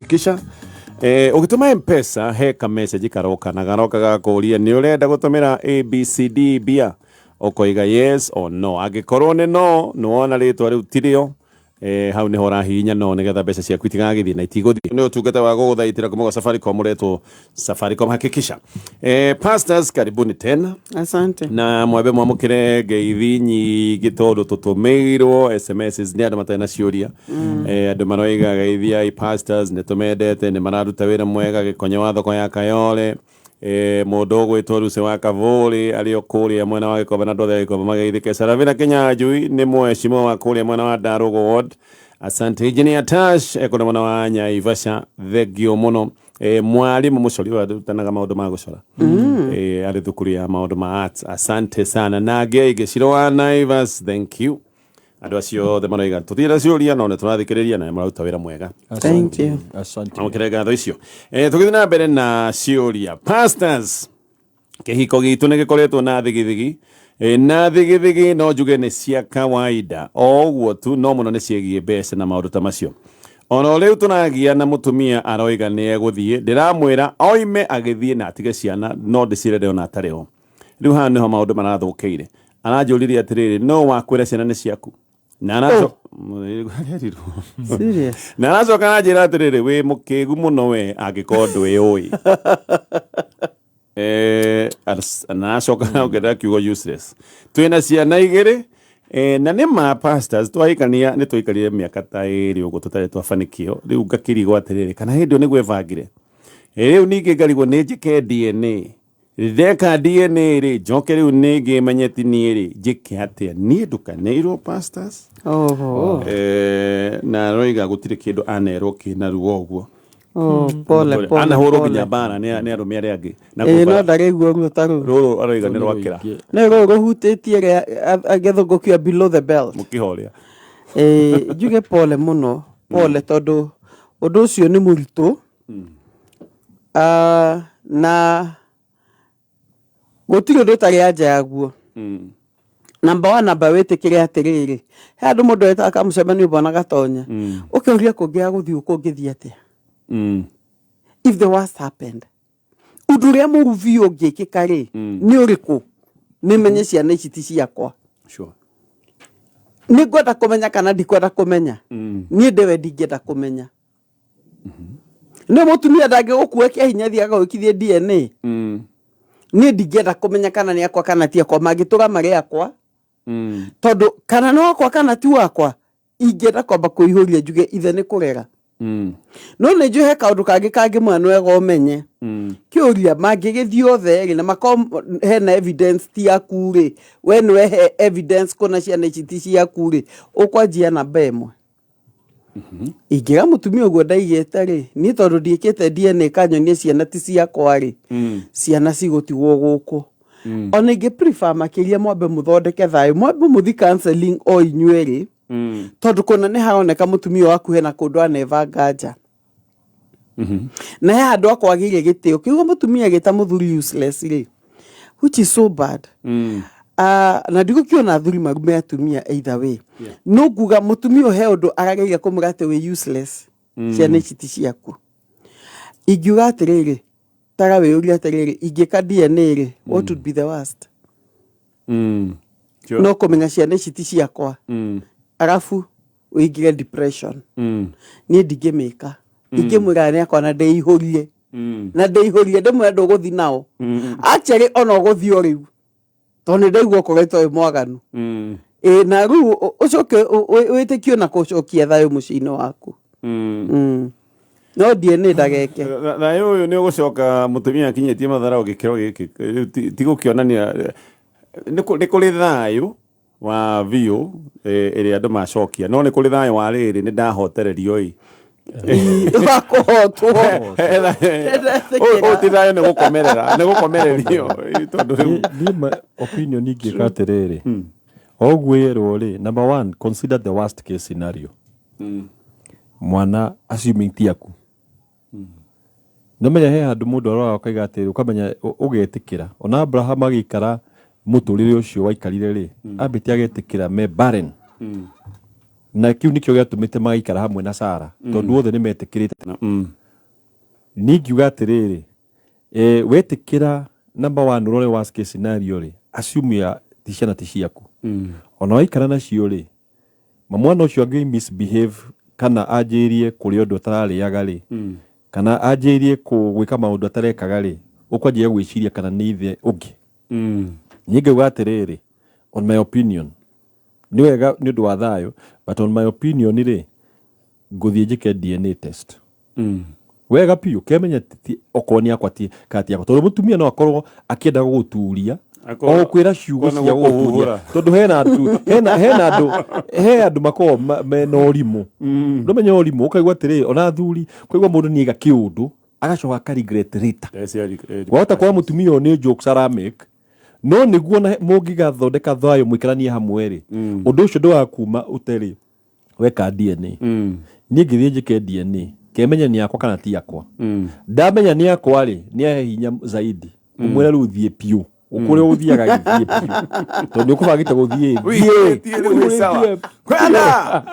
Kisha ugituma M-Pesa heka message karoka na garoka gakuria ni urenda gutumira ABCD bia ukoiga yes or no agikorwo ni no nuona ritwa riu tirio hau ni hora hinya no nigetha mbeca ciaku itigagithie na itiguthi ni utungata wa guguthaitira kuma Safaricom retwo Safaricom hakikisha pastors karibuni tena asante na mwebe mwamukire ngeithi nyingi tondu tutumirwo SMS ni andu matena ciuria andu maroiga geithia i pastors ni tumendete ni mararuta wira mwega gikonyo wa thoko ya Kayole mundu gwitwo Ruce wa Kavuri ari okuria mwena wa Gikoba na ndothe Gikoba mageithike Saravina Kenya Jui ni mweshimo wa kuria mwena wa Darugo Ward asante engineer Tash ekona mwena wa Nyaivasha thegio muno mwalimu mucori wa tanaga maundu ma gucora ari thukuru ya maundu ma arts asante sana na ngege ciro wa Naivas thank you andu acio the maroiga tutira ciuria no ne turathikiriria na maruta wira mwega thank you asante amukirega tho icio tugithina mbere na ciuria pastors kehiko gitu ne gikoretwo na thigithigi na thigithigi no njuge ne cia kawaida oguo tu no muno ne ciegie mbeca na maundu ta macio ono leo tunagia na mutumia aroiga ni eguthie ndiramwira oime agithie na atige ciana no ndicire ndeo na atareo riu ha niho maundu marathukiire aranjuririe atiriri no wakwira ciana ni ciaku na nazo serious na nazo kana njira atiriri we mukigu muno we agikorwo we oi nazo kana ukenda kiugo useless twina ciana igiri na ni ma pastors twaikania ni twaikarie miaka ta iri ugo tutare twafanikio riu ngakirigwo atiriri kana hindio ni gwevangire riu ningi ngarigwo ni njike DNA Theka DNA ri joke riu ningi menyeti ni ri njike atia ni ndukaneirwo pastors na roiga gutire kindu anerwo kina ruo guo pole ana horo nginya bana ni arumia ri angi na no ndareguo ruo taru ruru aroiga ni rwakira ne ruru hutitie agethungukio below the belt mukihoria njuge pole muno pole tondu undu ucio ni muritu na gutire ndutari anja yaguo number 1 number witikire atiriri he andu mundu etaka mucemani ubona gatonya ukiuria kungia guthii ukungithia atia if the worst happened uduria muruvi ungikika ri ni uriku ni menye ciana ici ti ciakwa sure ni ngwenda kumenya kana ndikwenda kumenya ni ndewe ndingenda kumenya ni mutumia ndange gukua kia hinya thiaga gwikithie DNA ni ndingenda kumenya kana ni akwa kana ti akwa magituga mari akwa tondu kana no akwa kana ti wakwa ingenda kwamba kuihuria njuge ithe ni kurera no ne njuhe kaundu kangi mwana wega umenye kiuria mangigithio othe na makom hena evidence ti akuri we no he evidence kuna ciana ici ti ciakuri ukwanjia na bemwe ingira mutumia ugo ndaigete ri ni tondu ndiikite DNA kanyonie ciana ti ciakwa ri ciana cigotigwo guku ona ingi prefer makiria mwambe muthondeke thayo mwambe muthi counseling o inyueri tondu kuna ni haoneka mutumia waku hena kundu aneva nganja na he andu akwagire gitio kiugo mutumia gita muthuri useless ri which is so bad na ndigukiona athuri marume atumia either way no nguga mutumia he undu arageria kumurate we useless ciana ici ti ciaku ingiuga atiriri tara we uri atiriri ingika DNA ri what would be the worst no kumenya ciana ici ti ciakwa arafu uingire depression ni ndingimika ingimwira ni akwa na ndeihurie na ndeihurie ndimwe nduguthi nao actually ona guthi o riu tondu ndaigua kogetwo mwaganu na riu ucoke witikio na kucokia thayo mucini waku no DNA ndageke thayo uyu ni ugucoka mutumia kinyetie mathara ugikiro giki tigukionania ni kuri thayo wa vio iri andu macokia no ni kuri thayo wa riri ni ndahotererio i wakohotwo tithayo ni gukomererio tondu riu ni opinion ingika atiriri ogwirwo ri number 1 consider the worst case scenario mwana assuming tiaku no menya he handu mundu arora kaiga atiri ukamenya ugetikira ona Abraham agikara muturire ucio waikarire ri ambiti agetikira me barren na kiu nikio giatumite magaikara hamwe na Sara tondu othe nimetikirite ningiuga atiriri wetikira number 1 role worst case scenario ri assume ya tishana tishiaku ona waikara nacio ri mwana ucio angi misbehave kana ajirie kuri undu atarariaga ri kana ajirie gwika maundu atarekaga ri ukwanjia gwiciria kana ni ithe ungi ningiuga atiriri on my opinion ni wega ni undu wa thayo but on my opinion ri nguthie njike DNA test wega piu kemenya okoni akwati kati yako tondu mutumia no akorwo akienda guturia o kwira ciugo cia guturia tondu he andu mako mena orimu ndumenya orimu ukaigwa atiri ona Athuri kwaigwa mundu ni ega kiundu agacoka ka regret later wahota kwa mutumia ni jokes aramake no niguo mungigathondeka thayo mwikaranie hamwe ri undu ucio ndwakuma uteri weka DNA ni ngithie njike DNA kemenya ni yakwa kana ti yakwa ndamenya ni yakwa ri ni hinya zaidi umwira ruthie piu ukure uthiaga githie piu tondu ukubagite guthie kwenda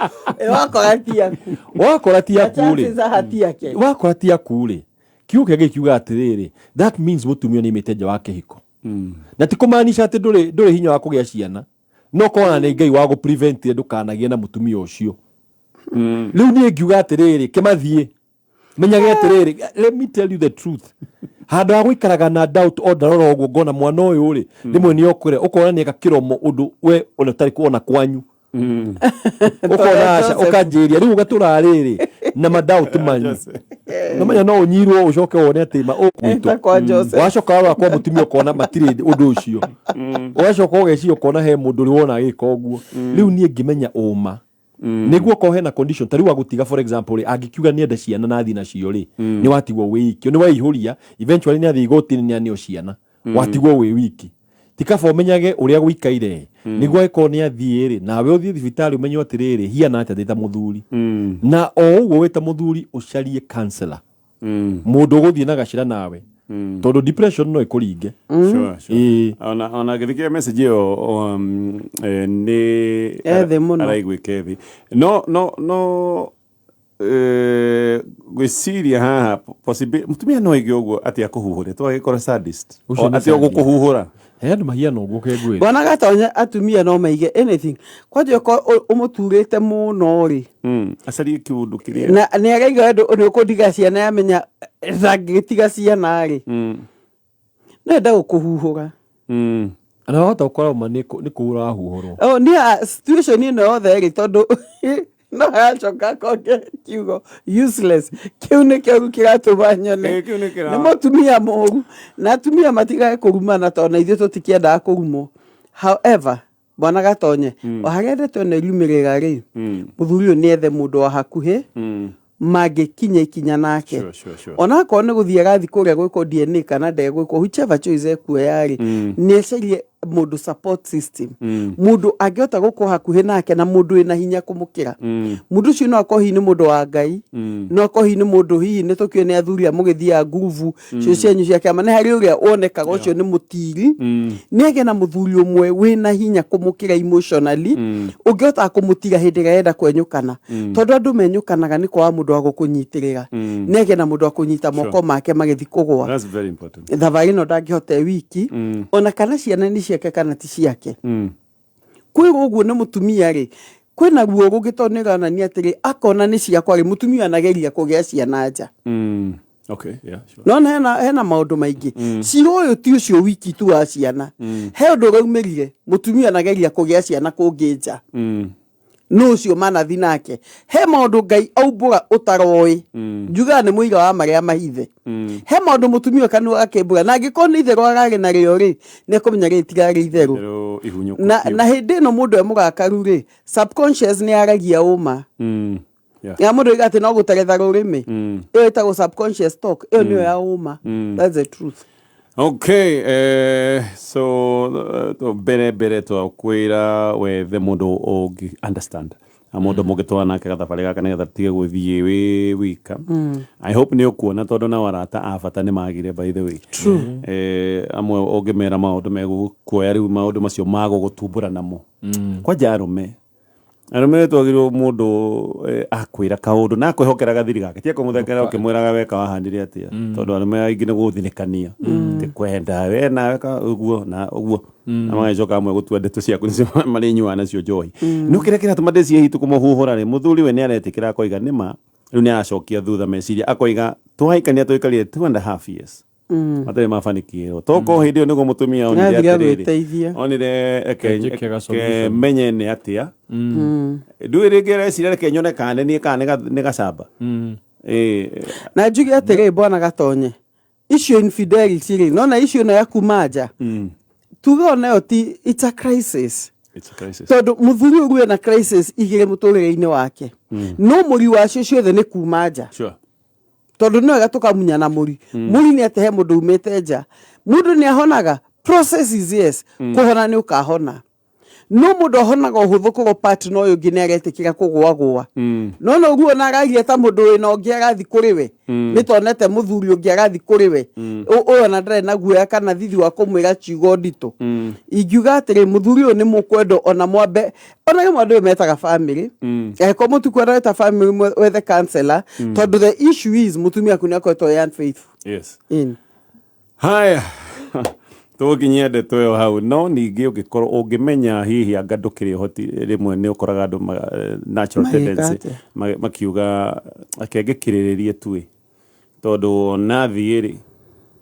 wakora ti yaku ri kiuke gikiuga atiriri that means mutumia ni miteja wake hiko na tikumaanisha ati nduri hinya wa kugia ciana no kona ni Ngai wa gu prevent ndukanagie na mutumia ucio riu ni ngiuga atiriri kimathie menyage atiriri let me tell you the truth handu agwikaraga na doubt order oguo ngona mwana uyu ri rimwe ni okure ukona ni agakiromo undu we unatari kuona kwanyu ukona aca ukanjiria riu ugatura riri na madoubt manyu nomenya no unyirwo ucoke wone ati ma ukuitwo wacoka wa kwa mutumia ukona matiri undu ucio ugacoka ugeciria ukona he mundu ri wona agika uguo riu nie ngimenya uma niguo ko hena condition tari wa gutiga for example ri angikiuga ni enda ciana na thina cio ri ni watigwo wi wiki ni waihuria eventually ni athi igoti ni anio ciana watigwo wi wiki tikaba umenyage uria gwikaire niguo iko ni athie ri nawe uthie thibitari umenyo atiriri hiana ati ndita muthuri na o uguo wita muthuri ucarie counselor mundu guthie na gacira nawe tondu depression no ikuringe sure ona githike message yo ni araigwikethi no gwiciria haha possibly mutumia no ige uguo ati akuhuhure to agikora sadist ati ogukuhuhura andu mahiano uguo kegwiri bona gatonya atumia no maige anything kwaje ko umuturite muno ri acari kiundu kiria na ni agaiga andu ni ukundiga ciana yamenya rangitiga ciana ri no nda gukuhuhura ana wahota gukora ma ni kuura huhurwo ni situation ino yothe ri tondu no hachoka koke ciugo useless kiune kiagu kiratuma nyone ni mutumia moru na atumia matigae kurumana tona ithuĩ tutikiendaga kurumwo however bona gatonye o hagendetwo nĩ riumĩrĩra rĩ mũthuri ũyũ nĩethe mũndũ wa hakuhĩ mangĩkinya ikinya nake ona akorwo nĩ gũthiĩ agathi kũrĩa gwĩkwo DNA kana ndegwĩkwo whichever choice ekuoya rĩ nĩecerie mundu support system mundu angihota guko hakuhi nake na mundu ina hinya kumukira mundu ucio no akohi ni mundu wa Ngai no akohi ni mundu hihi ni tukio ni Athuri mugithia nguvu cio cianyu cia kiama ni hari uria wonekaga ucio ni mutiri nege na muthuri umwe wina hinya kumukira emotionally ungihota kumutiga hindi gaenda kwenyukana tondu andu menyukanaga ni kwa mundu wa gukunyitirira nege na mundu wa kunyita moko make magithi kugwa that's very important thavari no ndangihota wiki ona kana ciana ni ciake kana ti ciake kwi uguo ni mutumia ri kwina guo gugitonegana ni atiri akona ni ciakwa ri mutumia anageria kugia ciana nja okay yeah sure no hena maundu maingi ciro uyu ti ucio wiki tu wa ciana he undu raumirire mutumia anageria kugia ciana kungi nja no ucio manathi nake he maundu Ngai aumbura utaroi njuga ni muiga wa maria mahithe he maundu mutumia kanu akembura na ngikona itherũ arage na rĩo rĩ nĩ kũmenya rĩtigarĩ itherũ na hĩndĩ ĩno mũndũ emũgakaru rĩ subconscious nĩ aragia ũma ya mũndũ igate no gũteretha rũrĩmĩ ĩyo ĩtagwo subconscious talk ĩyo nĩyo ya ũma that's the truth. Okay, so bere to kwira wethe mundu ungi understand amundu mugitwa nake gathabari gaka nigetha tige guthie wi wika I hope ni ukuona tondu na warata abata ni magire by the way true amwe ungimera maundu megu kuoya riu maundu macio mago gutumbura namo kwa jarume Arumire twagirwo mundu akwira kaundu na kwihokera gathiri gake tie kumuthekera ukimwiraga weka wahandire atia tondu arume aingi ni guthinikania ti kwenda we na weka uguo na uguo na magacoka amwe gutua ndeto ciaku ni mari nyua nacio njohi nukirekera tumadeci hitu kumuhuhura ri muthuri we ni aretikira koiga nima riu ni acokia thutha meciria akoiga twaikania twikarire 2.5 years atari mafanikio toko hindi niguo mutumia onire ke menye ni atia nduirigere cirere kenyone kane ni kane ni gacamba na njuge atiri bwana gatonye issue infidelity ri no na issue na yakumaja tugo nayo ti it's a crisis tondu muthuri uguo na crisis igire muturire-ini wake no muri wacio ciothe ni kumaja tondu no gatukamunya na muri ni atehe mundu umete nja mundu ni ahonaga process is yes kuhona ni ukahona no mundu ahonaga uhuthu kugo partner uyu ngi ni agetikira kugwagwa no guo na aragia ta mundu ina ungi agathi kuriwe ni tonete muthuri ungi agathi kuriwe uyu na ndare na guoya kana thithi wa kumwira ciugo ndito ingiuga atiri muthuri uyu ni mukwendo ona mwambe ona mwandu metaga family ko mutu kwenda ta family with the counselor tondu the issue is mutumia kunia kwetwo unfaithful haya tuginyia ndeto yo hau no ningi ugikorwo ungimenya hihi anga ndukiri hoti rimwe ni ukoraga andu natural tendency makiuga akengikiriririe tui tondu nathi iri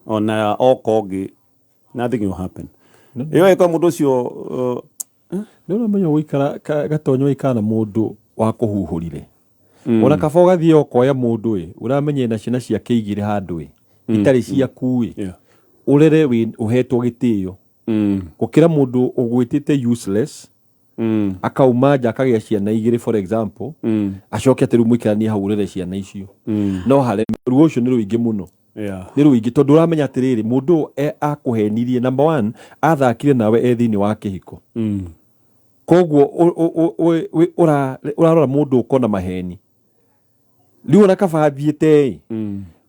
ona okongi nothing will happen yo iko mundu cio no menya wikara gatonyo wikana mundu wa kuhuhurire ona kaba gathie okoya mundu uramenya na cina cia keigire handu itari cia kui urere we uhetwo gitio gukira mundu ugwitite useless akaumaja akagia ciana igire for example acoke atiru muikarania hau urere ciana icio no hare ruo cio ni ruingi muno ni ruingi tondu uramenya atiriri mundu akuhenirie number 1 athakire nawe thini wa kihiko koguo urarora mundu ukona maheni riu na kabathiete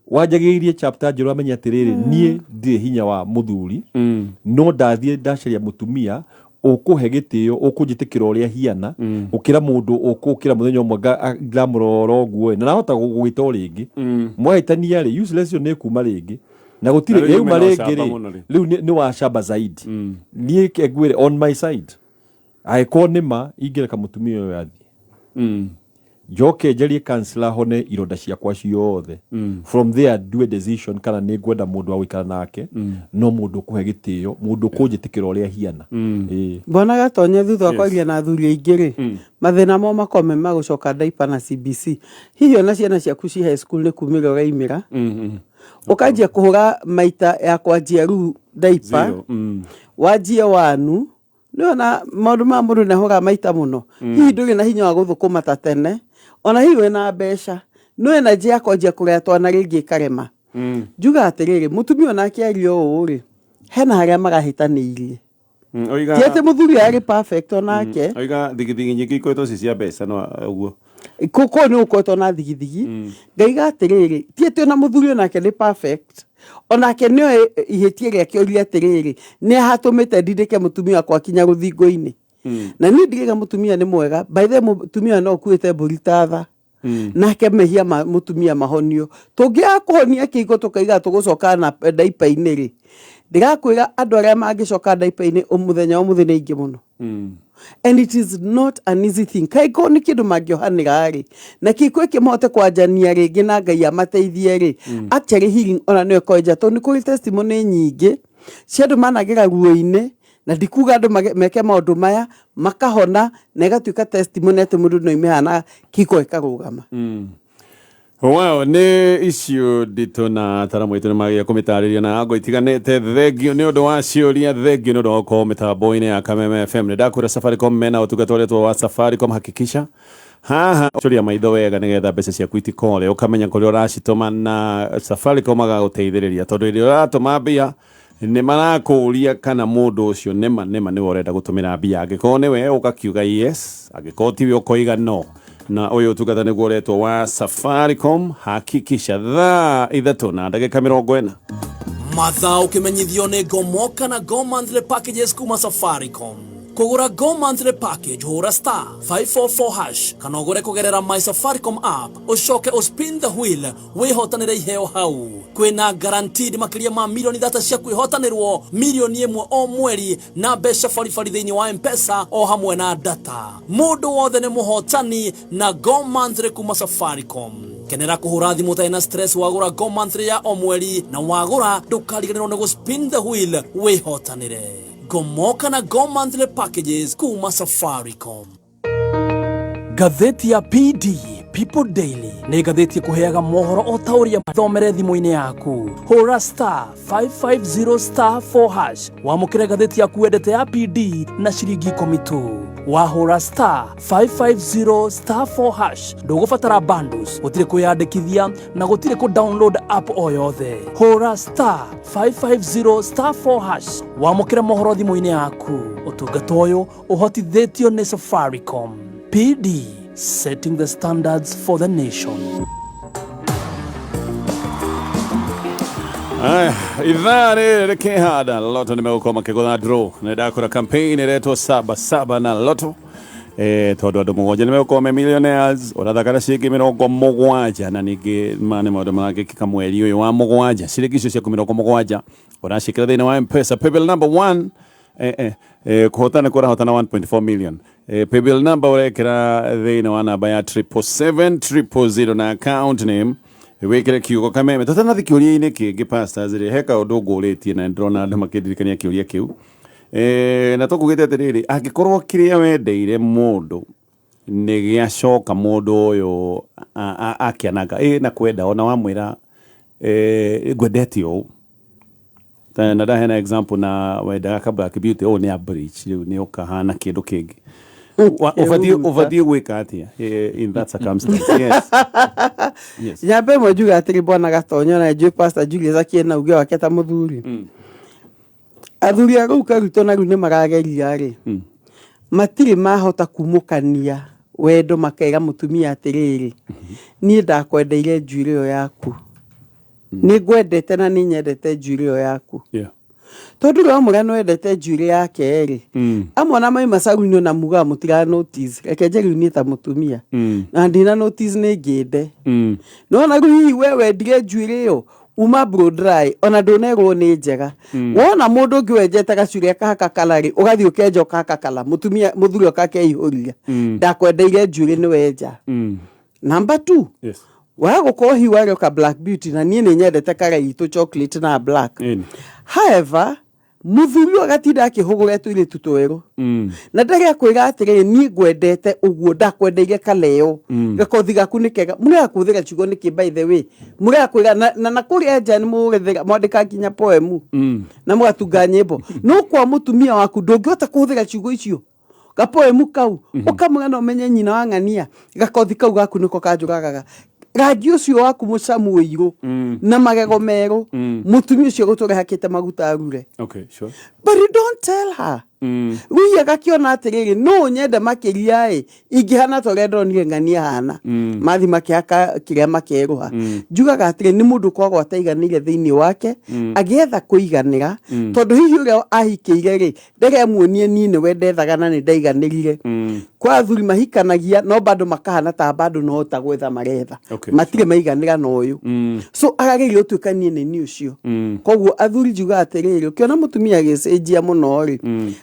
wajagirie chapter njero amenya atiriri nie ndi hinya wa muthuri no ndathie ndacaria mutumia ukuhe gitio ukunjitikira uria hiana ukira mundu ukukira muthenya umwe glamroro guo na nahota gugwita uringi mwaitania ri useless ne kuma ringi na gutire yuma ringi riu ni wa shamba zaidi nie kegwire on my side aiko nima ingireka mutumia uyu athi joke jeri counselor hone ironda ciakwa ciothe from there do a decision kana ni gwenda mundu awikara nake no mundu kuhe gitio mundu kunjitikira uria hiana bona gatonye thutha kwaria na athuri aingire mathina mo makome magucoka daipa na CBC hiyo na ciana ciaku ci high school ni kumira uraimira ukanjia kuhura maita ya kwanjia ru daipa wajia wanu niona maundu ma mundu nahura maita muno hihi nduri na hinya wa guthukuma ta tene ona hiwe na besha no na jia kwanjia kuretwa na ringi karema juga atiriri mutumia na kiario uri hena haria magahitanirie oiga tiete muthuri ari perfect onake oiga thigithigi nyingi ikoitwo cia besha no uguo koko ni ukoitwo na thigithigi ngaiga atiriri tiete na muthuri onake ni perfect onake nio ihetie riake oria atiriri ni hatumite ndindike mutumia kwa kinya ruthingo-ini na ni ndigega mutumia ni mwega by the mutumia no kuite buritatha nake mehia mutumia mahonio tungia kuhonia kigo tukaiga tugucoka na daipa-ini ri ndigakwira andu aria mangicoka daipa-ini umuthenya umuthenya ingi muno and it is not an easy thing kaiko ni kindu mangiohanira ri na kiko ikimote kwanjania ringi na Ngai amateithie ri actually healing ona no koja to ni kuri testimony nyingi ciandu managira ruo-ini na ndikuga andu meke maundu maya makahona na igatuika testimony ati mundu no imehana kiko ikarugama wow ne issue ditona taramo itona magia komitariria na ago itiganete thegio ni undu wa ciuria thegio ni undu wa komitambo-ini ya Kameme FM ni ndakura Safaricom mena utugatwaretwo wa Safaricom hakikisha haha ciuria maitho wega nigetha mbeca ciaku itikore ukamenya kuria uracituma na Safaricom agaguteithiriria tondu irio uratuma mbia ni marakuria kana mundu ucio nema ni urenda gutumira mbia angiko ni we ugakiuga yes angiko tiwe ukoiga no na uyu tugata niguo uretwo wa Safaricom hakikisha thaa ithatu na ndagika 40 mathaa ukimenyithio ni Gomoka na Go monthly packages kuma Safaricom Kugura Go Monthly Package hura star 544# kana ugure kugerera My Safaricom app ucoke uspin the wheel wihotanire iheo hau kwina guaranteed makiria ma milioni data cia kwihotanirwo milioni imwe o mweri na mbeca baribari thiini wa M-Pesa o hamwe na data. Mundu wothe ni muhotani na Go Monthly kuma Safaricom. Kenera kuhura thimu utai na stress wagura Go Monthly ya o mweri na wagura ndukariganirwo ni guspin the wheel wihotanire. Gomoka na Go Monthly Packages kuma Safaricom. Gatheti ya PD People Daily ni gatheti ya kuheaga mohoro o tauri ya thomere thimu-ini yaku. Hura star 550*4# wamukire gatheti yaku wendete ya PD na ciringi 10. Wahura star 550*4# ndugubatara bundles, gutire kuyandikithia na gutire ku download app o yothe. Hura star 550*4# wamukire mohoro thimu-ini yaku. Utungata uyu uhotithitio ni Safaricom. PD, setting the standards for the nation. Idhaa rekehada loto nimeukoma kigona draw nenda kura campaign iretwo 77 na loto todo ando mugonja nimeukoma millionaires orathakara ciringi 70 na ningi mane maundu mangĩ kikamweri uyu wa 7 ciringi icio cia 70 uracikira thĩinĩ wa M-Pesa paybill number 1 kuhotana kurahotana 1.4 million. Paybill number urekira thĩinĩ wa namba ya 77700 na account name wekire ciugo kameme tutanathi kiuria-inĩ kĩngĩ pastors ri heka ũndũ ngũrĩtie na ndĩrona andũ makĩndirikania kiuria kĩu na tũkugĩte atĩrĩrĩ angĩkorwo kĩrĩa wendeire mũndũ nĩ gĩacoka mũndũ ũyũ akĩanaga na kwenda ona wamwĩra ngwendete ũũ na ndahena example na wendaga ka Black Beauty nĩ a breach rĩu nĩ ũkahana kĩndũ kĩngĩ Uvadio gwika atia in that circumstance. Yes. Nyambe mwe juga atiri bwana gatonyo na njui pastor Julius akiena uge wake ta muthuri. Athuri agu karuto na rune marageria ri. Matiri mahota kumukania wendo makaiga mutumia atiriri. Ni ndakwendeire njuri yo yaku. Ni gwendete na ni nyendete njuri yo yaku. Yeah. Tondu ro mugano wendete njuri yake ri amona mai masagunyo na muga mutira notice reke njeri ni ta mutumia na ndina notice ni nginde no na gui wewe ndige njuri yo uma bro dry ona ndonegwo ni njega wona mundu ngi wenjete gacuri akahaka kalari ugathi ukenja ukahaka kala mutumia muthuri okake ihuria ndakwendeire njuri ni wenja. Number 2 yes wago kohi wale ka Black Beauty na nie ni nyendete kara itu chocolate na black. However muthuri agatinda akihugura twire tutwero na ndage kwira atire ni gwendete uguo ndakwendeire kaleo gakothi gaku ni kega muria kuthira ciugo niki by the way muria kwira na kuria nja ni mugethira mwandika nginya poem na mugatunga nyimbo no kwa mutumia waku ndungihota kuthira ciugo icio gapoemu kau ukamwe no menye nyina wa ng'ania gakothi kau gaku niko kanjuragaga radio cio waku mucamu wiru na magego mero mutumia ucio gutore hakite maguta arure. Okay, sure. But you don't tell her. Ruya gakiona atiriri no nyende makiria ingihana torendo ni ng'ania hana mathi makiaka kiria makeruha juga gatire ni mundu kwa gwataiganire thiini wake agietha kuiganira tondu hihi uria ahikiire ri ndege muonie ni ni wendethaga na ni ndaiganirire kwa athuri mahikanagia no bado makahana ta bado no ta gwetha maretha matire maiganira no uyu so agagerio twikanie ni ucio koguo athuri juga atiriri ukiona mutumia gicenjia muno ri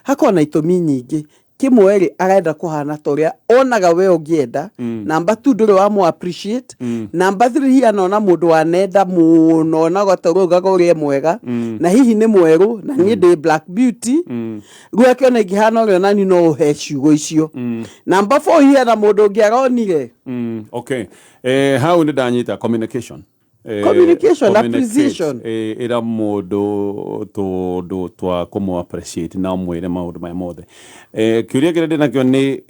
hakona itumi nyingi kimwe ri arenda kuhana toria onaga we ungienda number 2 ndure wa mu appreciate number 3 hi anona mundu wanenda muno na gotoruga gorie mwega na hihi ni mweru na ni ndi Black Beauty gwake na gihana ri nani no he ciugo icio number 4 hi ana mundu ngiaronire okay how ni danyita communication appreciation era modo to twa como appreciate na mwere maundu maya mothe kiuria kire ndina kio ni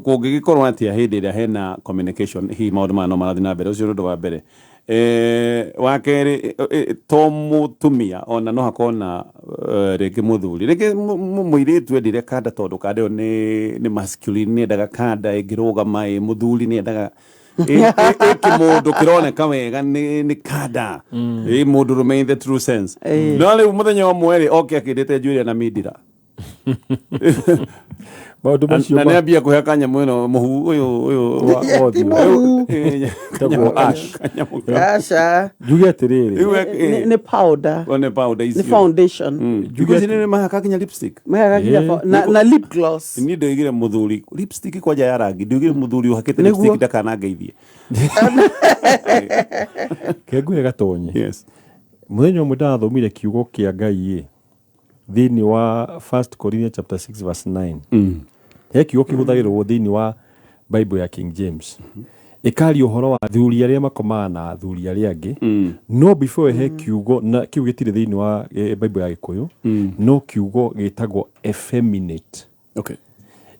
kungigikorwo atia hindi ira hena communication hi maundu maya no marathi na mbere ucio ndo wa mbere wakeri to mutumia ona no hakona rege muthuri rege muiritu endire kanda tondu kanda ni masculine ni ndaga kanda igiruga mai muthuri ni ndaga mundu kironeka wega ni kada mundu remain the true sense no le muthenya wa mweri okay akidete Julius na midira maundu macio na nĩambia kũhe kanyamũ ĩno mũhu ũyũ Ti mũhu. tagwo ash Aca. njuge atiriri Nĩ powder. one powder Nĩ icio foundation. jugo nĩ mahaka kinya lipstick Mega kinya Eh. na lip gloss. ni ndoigire muthuri lipstick kwanja ya rangi ndoigire muthuri uhakite Nĩguo. lipstick ndakanangeithie kengwire gatonye yes muthenya umwe ndathomire kiugo kia Ngai thiini wa 1 Corinthians chapter 6 verse 9 he kiugo kihuthagirwo thiini wa Bible ya King James ikari uhoro wa athuri aria makomaga na athuri aria angi no before he kiugo na kiugo gitire thiini wa Bible ya Gikuyu no kiugo gitagwo effeminate. okay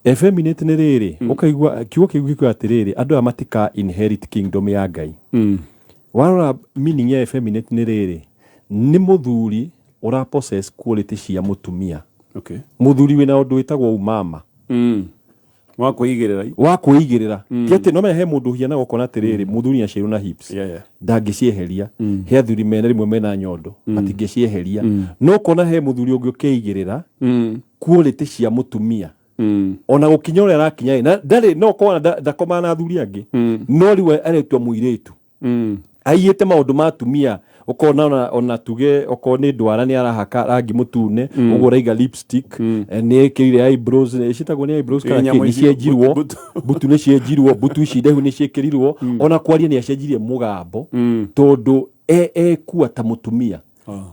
Effeminate ni riri ukaigua kiugo kiugo gikuyu atiriri andu aya matika inherit kingdom ya Ngai. Warora meaning ya effeminate ni riri ni muthuri ura possess quality cia mutumia. okay Muthuri wina undu witagwo umama wa kuigirira kete no mehe mundu hiana gukona atiriri muthuri aciru na hips ndangicieheria he athuri mena rimwe mena nyondo matingicieheria no kona he muthuri ungi ukeigirira quality cia mutumia ona gukinya ure arakinya na ndari no kona ndakoma na athuri angi no riwe aretwa muiretu aiyete maundu ma atumia ukona ona tuge okone ndwara ni arahaka rangi mutune ugo raiga lipstick ni ekirire eyebrows citagwo ni eyebrows kana ni cienjirwo butu ni cienjirwo butu ici ndehu ni ciekirirwo ona kwaria ni acenjirie mugambo tondu kuwa ta mutumia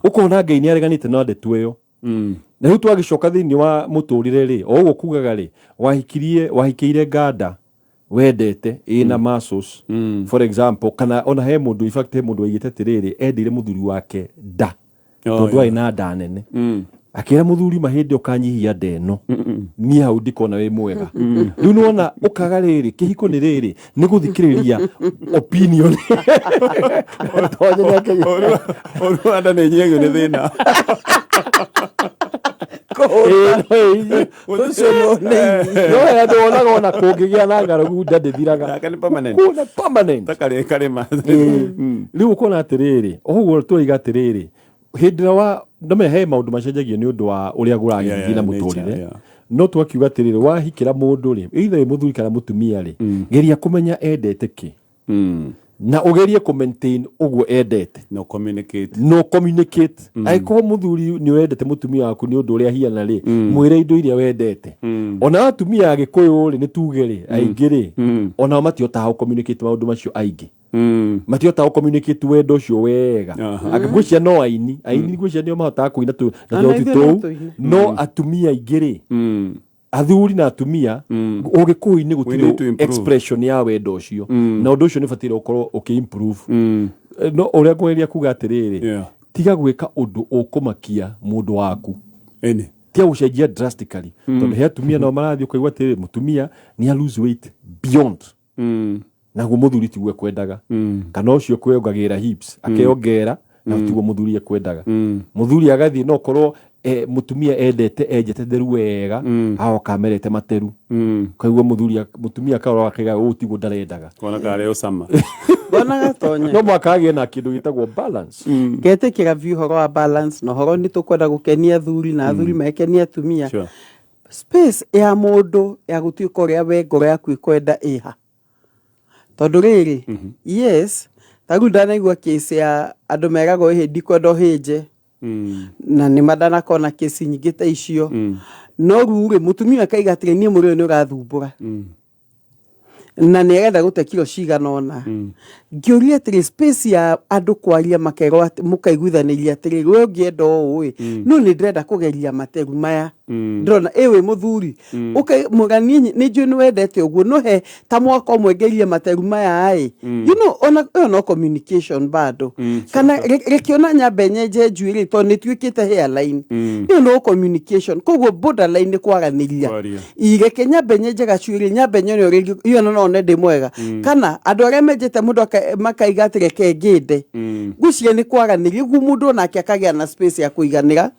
ukona Ngai ni areganite na ndetu iyo na riu twagicoka thiini wa muturire ri ogo kugaga ri wahikiire nganda wendete ina muscles for example kana ona he mundu in fact he mundu aigite tiriri endire muthuri wake nda tondu aina nda nene akira muthuri mahindi ukanyihia ndeno ni hau ndikona we mwega riu nona ukaga riri kihiko ni riri ni guthikiriria opinion oru anda ni nyego ni thina no ya ndona ona kungigia na ngaragu ndandithiraga ni permanent kuna permanent takare karema riu ukona atiriri oguo turiga atiriri hindira wa ndome he maundu macenjagia ni undu wa uria guragithia na muturire no twakiuga atiriri wahikira mundu ri either muthuri kana mutumia ri geria kumenya endete ki na ugerie ku maintain uguo endete no communicate aiko muthuri ni wendete mutumia waku ni undu uria hiana ri mwire indo iria wendete ona atumia agikuyu ri ni tuge ri aingi ri ona matiotaha communicate maundu macio aingi matiotaha communicate wendo ucio wega akigwicia no aini gwicia nio mahotaga kuina tu na tu no atumia aingi ri athuri na atumia ugikuyu-ini gutire expression ya wendo ucio na undu ucio ni fatire ukorwo ukiimprove no uria ngweria kuga atiriri tiga gwika undu ukumakia mundu waku tia gucenjia drastically tondu he atumia no marathi ukaigua atiriri mutumia ni a lose weight beyond naguo muthuri tiguo kwendaga kana ucio kwongagira hips akeongera na tiguo muthuri ekwendaga muthuri agathi no korwo mutumia endete enjete theru wega hao kamerete materu kaigua mutumia kaora akiga utiguo ndarendaga kona kare usama Bona gatonya no mwakage na kindu gitagwo balance getekira view horo wa balance no horo ni tukwenda gukenia athuri na athuri mekenia atumia space ya mundu ya gutuika uria we ngoro yaku ikwenda iha tondu riri yes tagu ndanaigua case ya andu megago hindi kwenda hinje na ni madana kona case nyingi ta icio no rure mutumia kaiga atire nie muri ni urathumbura na nigetha gute kilo cigana ona ngiuria atiri space ya andu kwaria makero mukaiguithaniria atiri we ngienda uwi no ni ndrenda kugeria materu maya ndrona ewe muthuri mugani ni njui ni wendete uguo no he ta mwaka umwe ngeria materu maya ai you know ona communication bado kana rekiona nyambe nyenje njui to ni twikite hairline you know communication koguo borderline ni kwaganiria ige kenya benye njega curi nyambe nyono iyo no ndi mwega kana andu aria menjete mundu makaiga atire kenginde gucie ni kwaganiria gu mundu onake akagia na space ya kuiganira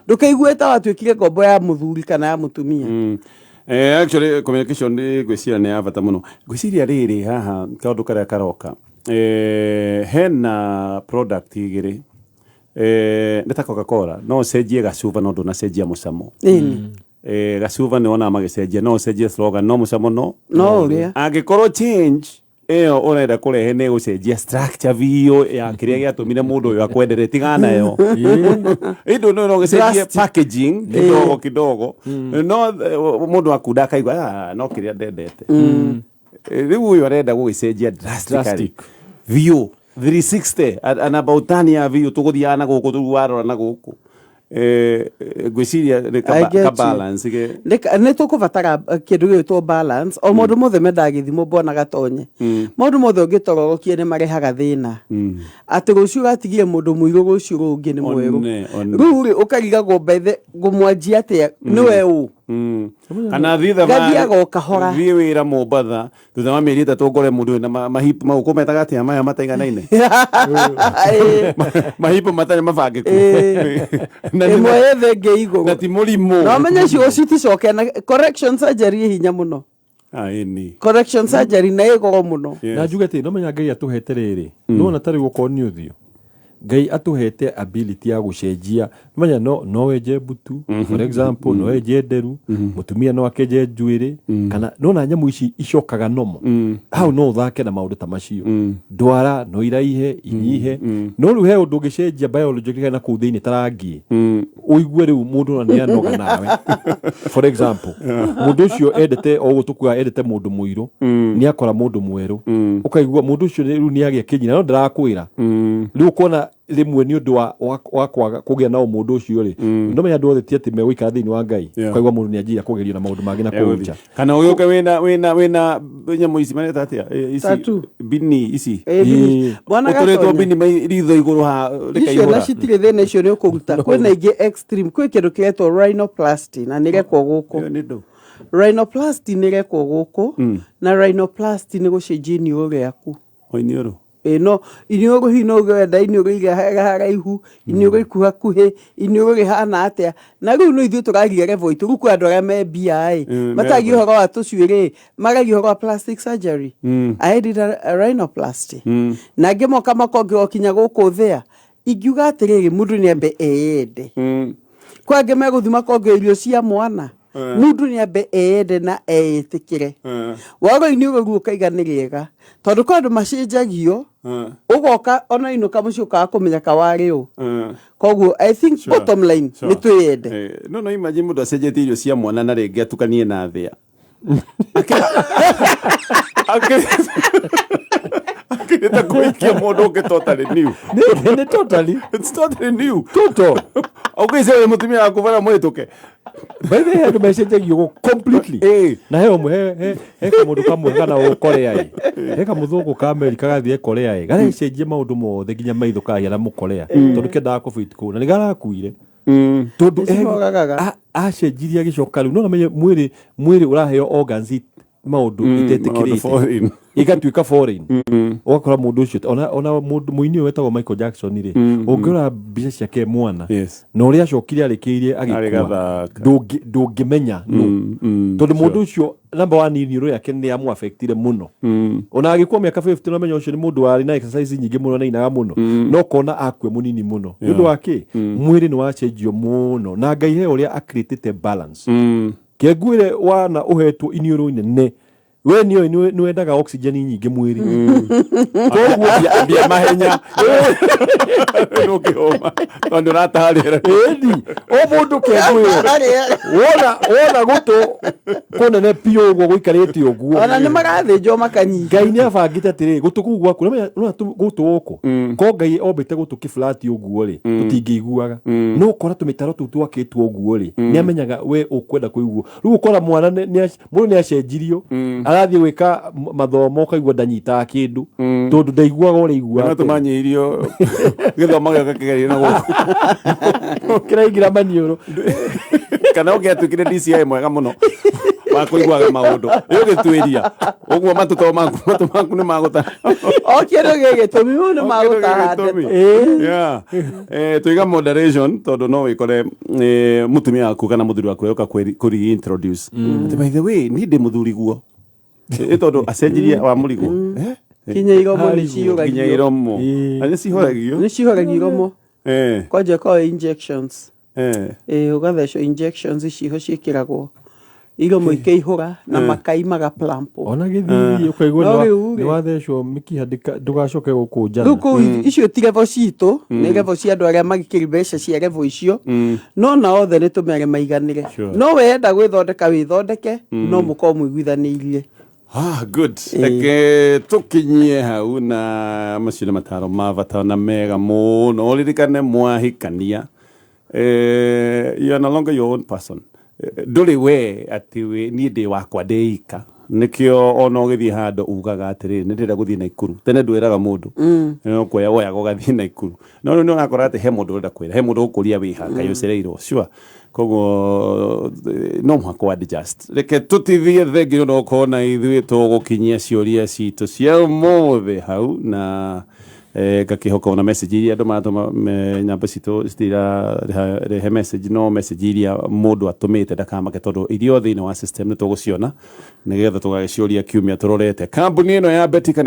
ndukaigueta watwikire ngombo ya muthuri kana ya mutumia actually communication ni gwiciria ni avata muno gwiciria riri haha kaundu karia karoka hena product igiri neta Coca-Cola no cenjie gacuba no ndũnacenjia mũcamo gacuba nĩ wona magĩcenjia no cenjie slogan no mũcamo no ũrĩa angĩkorwo change ĩyo ũrenda kũrehe nĩ gũcenjia structure biũ ya kĩrĩa gĩatũmire mũndũ ũyũ akwendere tigana nayo ĩndũ no gĩcenjie packaging kidogo no mũndũ akunda akaigua no kĩrĩa ndendete rĩu ũyũ arenda gũgĩcenjia drastically biũ 360 and about 10 ya biũ tũgũthiaga na gũkũ tũu warora na gũkũ gwĩciria ka balance nĩ tũkũbatara kĩndũ gĩgĩtwo balance o mũndũ mothe mendaga gĩthimo mbona gatonye mũndũ mothe ũngĩtororokie nĩ marehaga thĩna atĩ rũciũ gatigire mũndũ mũirũ rũciũ rũngĩ nĩ mwerũ rĩu rĩ ũkarigagwo mbethe ngũmwanjia atĩa nĩwe ũ kana gathiaga o kahora thiĩ wĩra Mombatha thutha wa mĩeri ĩtatũ ngore mũndũ na mahipu mau kũmetaga atĩa maya mataiganaine mahipu matarĩ mabangĩku ĩmwe yethe ngĩ igũrũ na ti mũrimũ no menye ciugo citicoke na correction surgery hinya mũno correction surgery na ĩgoro mũno na njuge atĩ no menya Ngai atũhete rĩrĩ no na tarĩ gũkorwo nĩ ũthiũ Ngai atũhete ability ya gũcenjia menya no wenje butu for example no wenje nderu mutumia no akenje njuĩrĩ kana no na nyamũ ici icokaga nomo hau no ũthake na maũndũ ta macio ndwara no iraihe inyihe no rĩu he ũndũ ũngĩcenjia biology na kũu thĩinĩ tarangi ũigue rĩu mũndũ nĩ anoga nawe for example mũndũ ũcio endete o gũtukua endete mũndũ mũirũ nĩ akora mũndũ mwerũ ũkaigua mũndũ ũcio rĩu nĩ agĩa kĩnyina no ndarakwĩra rĩu ũkona rimwe ni undu wa kwaga kugia na mundu ucio ri no menya ndu othe ti ati me wika thiini wa Ngai kwaigwa mundu ni anjia kugerio na maundu mangi na kuja kana uyu ke wina nyamu ici maneta atia ici bini ici bwana gato bini ritho iguru ha rikaihura icio citire thene icio ni ukuruta kwina ingi extreme kwi kindu kietwo rhinoplasty na nirekwo guku rhinoplasty nirekwo guku na rhinoplasty ni gucenjia iniũrũ rĩaku iniũrũ no iniũrũ hino gwenda iniũrũ haraihu iniũrũ ikuha kuhi iniũrũ rihana atia na rĩu no ithuĩ tũragia level itu ruku andũ arĩa me BI matagi ũhoro wa tũcuĩrĩ magagi ũhoro wa plastic surgery I did a rhinoplasty na ngĩmoka makonge okinya gũkũ thĩa ingiuga atĩrĩrĩ mũndũ nĩ ambe eyende kwa ngĩ megũthima konge irio cia mwana mundu ni ambe ende na eĩtĩkĩre wago iniũrũ ruo kaiga nĩ rĩega tondũ kwa andũ macenjagio ũgoka ona inũka mũciĩ ũkaga kũmenya kawarĩ ũ koguo I think bottom line nĩ twĩende no imagine mũndũ acenjetie irio cia mwana na rĩngĩ atukanie na thĩa akĩrĩta kũikia mũndũ ũngĩ totally new nĩ totally it's totally new toto ũgĩce mũtumia waku bara mwĩtũke by the way andũ mecenjagio completely na he ũmwe he kamũndũ kamwe kana ũkorea he kamũthũngũ ka Amerika gathiĩ Korea garecenjia maũndũ mothe nginya maitho kahia na mũkorea tondũ kendaga kũbit kũu na nĩ garakuire tondũ acenjirie agĩcoka rĩu no namenye mwĩrĩ ũraheo organs maũndũ itetĩkĩrĩte igatuĩka foreign ũgakora mũndũ ũcio ona mũndũ mũini ũyũ wetagwo Michael Jackson rĩ ũngĩrora mbica ciake mwana na ũrĩa acokire arĩkĩirie agĩkua ndũngĩmenya tondũ mũndũ ũcio number 1 iniũrũ yake nĩ amũaffectire mũno ona agĩkua mĩaka 50 ũmenya ũcio nĩ mũndũ warĩ na exercise nyingĩ mũno na inaga mũno no kona akue mũnini mũno nĩ ũndũ wake mwĩrĩ nĩ wacenjio mũno na Ngai he ũrĩa akritĩte balance kĩngwĩre wana ũhetwo iniũrũ inene we nĩ wendaga oxygen nyingĩ mwĩrĩ koguo bia mahenya nũkĩhũma tondũ ũrataharĩra o mũndũ kĩngwĩre wona gũtũ kũnene piũ ũguo gũikarĩte ũguo ona nĩ magathĩnjwo makanyi Ngai nĩ abangĩte atĩrĩ gũtũ kũu gwaku gũtũ gũkũ ko Ngai ombĩte gũtũ kĩflati ũguo rĩ tũtingĩiguaga no ũkora tũmĩtaro tũu twakĩtwo ũguo rĩ nĩ amenyaga we ũkwenda kũiguo rĩu ũkora mwana mũndũ nĩ acenjirio arathiĩ gwĩka mathomo kaigua ndanyitaga kĩndũ tondũ ndaiguaga ũrĩa iguaga no tũmanyihirio gĩthomo gĩaka kĩgerio na gũkũ kĩraingĩra maniũrũ kana ũngĩatuĩkire DCI mwega mũno wa kũiguaga maũndũ ũgĩtuĩria ũguo matũ maku nĩ magũta o kĩndũ gĩgĩtũmi nĩ magũtaha tũiga moderation tondũ no wĩkore mũtumia waku kana mũthuri waku yoka kũreintroduce by the way niĩ ndĩ mũthuri guo tondũ acenjirie wa mũrigo kinya iromo nĩ ciũragio kinya iromo nĩ cihoragio nĩ cihoragio iromo kwanja kwa injections ugathecwo injections icio ciĩkĩragwo iromo ikeihũra na makai magaplampo ona gĩthii ũkaigua nĩ wathecwo mĩkiha ndũgacoke gũkũnjana rĩu kũu icio ti level citũ nĩ level cia andũ arĩa magĩkĩri mbeca cia level icio no na othe nĩ tũmere maiganĩre no wenda gwĩthondeka wĩthondeke no mũkorwo mũiguithanĩirie. Good. Reke tukinyie hau na macio nĩ mataro ma bata na mega mũno ũririkane mwahikania you are no longer your own person. Ndũrĩ we atĩ niĩ ndĩ wakwa ndĩika nĩkĩo ona ũgĩthiĩ handũ ugaga atĩrĩrĩ nĩ ndĩrenda gũthiĩ Naikuru tene ndwĩraga mũndũ no kuoya woyaga ũgathiĩ Naikuru no rĩu nĩ ũrakora atĩ he mũndũ ũrenda kwĩra he mũndũ ũkũria wĩha kaĩ ũcereirwo sure koguo no mũhaka wa adjust reke tũtithie thengio no kona ithuĩ tũgũkinyia ciũria citũ cia ũmũthĩ hau na ngakĩhoka ona message iria andũ maratũma nyamba citũ citirarehe message no message iria mũndũ atũmĩte ndakamake tondũ irio thĩinĩ wa system nĩ tũgũciona nĩgetha tũgagĩciũria kiumia tũrorete kambuni ĩno ya Betika